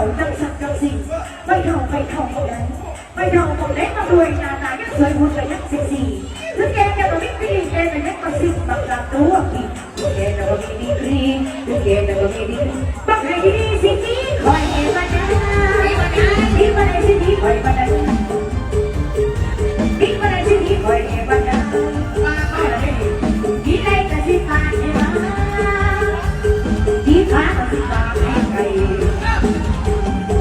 าจังสักจังสิ่งไม่เท่าของใดไม่เท่าของเล็กมาด้วยหน้าตายังสวยหุ่นก็ยังเซ็กซี่ถึงแกจะมาวิ่งพี่แกจะยังมาสิ่งบางลำตัวพี่แกจะมามีดีกรีถึงแกจะมามีดีบังให้ดีสิ่งนี้คอยเห็นมาได้ดีมาได้สิ่งนี้คอยมาได้ดีมาได้สิ่งนี้คอยเห็นมาได้ดีได้แต่สิ่งผ่านให้มาดีผ่านแต่สิ่งผ่านให้ใคร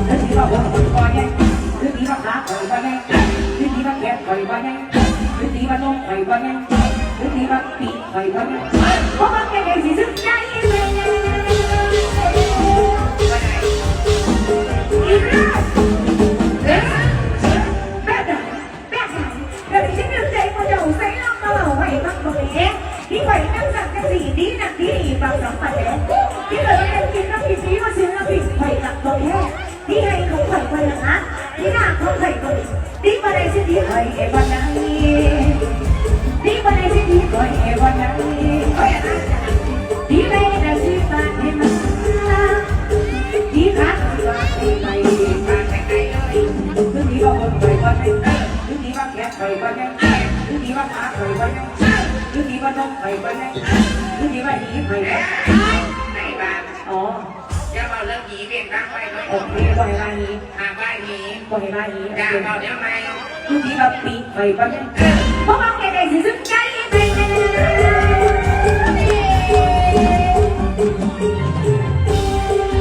ถึงที่ว่าหัวคนคอยยังถึงที่ว่าขาคอยว่ายังถึงที่ว่าแขนคอยว่ายังถึงที่ว่านมคอยว่ายังถึงที่ว่าปีกคอยว่ายังเพราะว่าแกได้สิสึกใจเลยอีกแล้วที่ไหวนั่งสั่งกันสีดีนักดีบางสัมผัสแล้วที่เลยยังกินน้ำพริกนี้มาซื้อน้ำพริกไข่กับตัวแค่ที่ให้เขาไข่ไปละนะที่หน้าเขาไข่ตัวดีมาได้สิดีไข่เอวันนั้นดีมาได้สิดีไข่เอวันนั้นดีไม่ได้สิบาทเห็นไหมดีขาดบาทไม่ไปบาทไม่ไปเลยคือดีว่าคนไข่วันนั้นคือดีว่าแขนไข่วันนั้นคือดีว่าขาไข่วันนั้นคือดีว่าต้องไข่บ้านไหนคือดีว่าหีไข่บ้านไหนบ้านอ๋อจะเอาเรื่องหีเปลี่ยนบ้างไปเลยโอเคบ่อยบ้านหีบ้านหีบ่อยบ้านหีจะเอาเดี๋ยวไหมคือดีว่าปีไข่บ้านไหนเพราะว่าแกได้สิสุดใจไป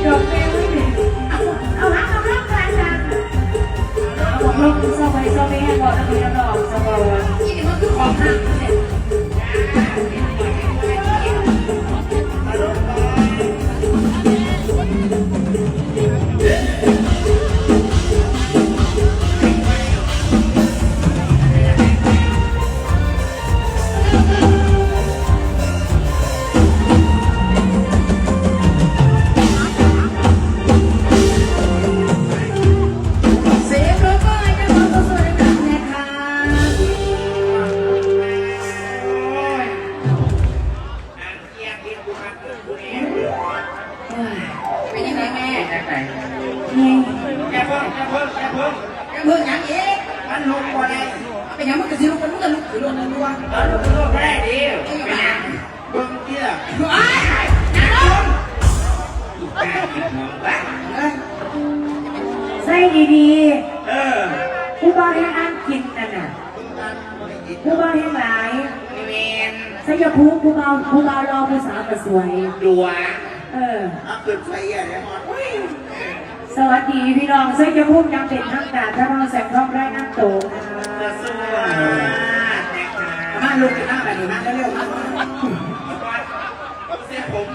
จบไปเลยเอาหางเอากลางกันเอาลงสบายให้ก่อนนะพี่น้องสบายนี่มันคือของห้างเนี่ยใส่ดีๆผู้บ่าวให้อ่านกินนั่นน่ะผู้บ่าวให้หลายใส่ยาคูผู้บ่าวรอผู้สาวก็สวยดัวเกิดไฟอะไรสวัสดีพี่น้องใส่ยาคูยังเป็นทางการถ้าเราแสงทองได้นั่งโตสวัสดีมาลุกขึ้นนั่งแบบนี้มาเร็วๆมาเสียผม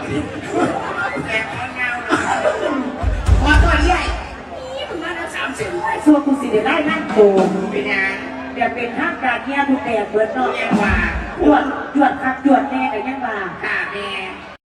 แกะข้าวเงามาตัวใหญ่มึงมาแล้ว30ส่วนกูสิเดี๋ยวได้นั่งโตเป็นยังเดี๋ยวเป็นทางการเนี่ยทุกแต่เปิดนอกยังว่าจวดครับจวดแน่แต่ยังว่าค่ะแม่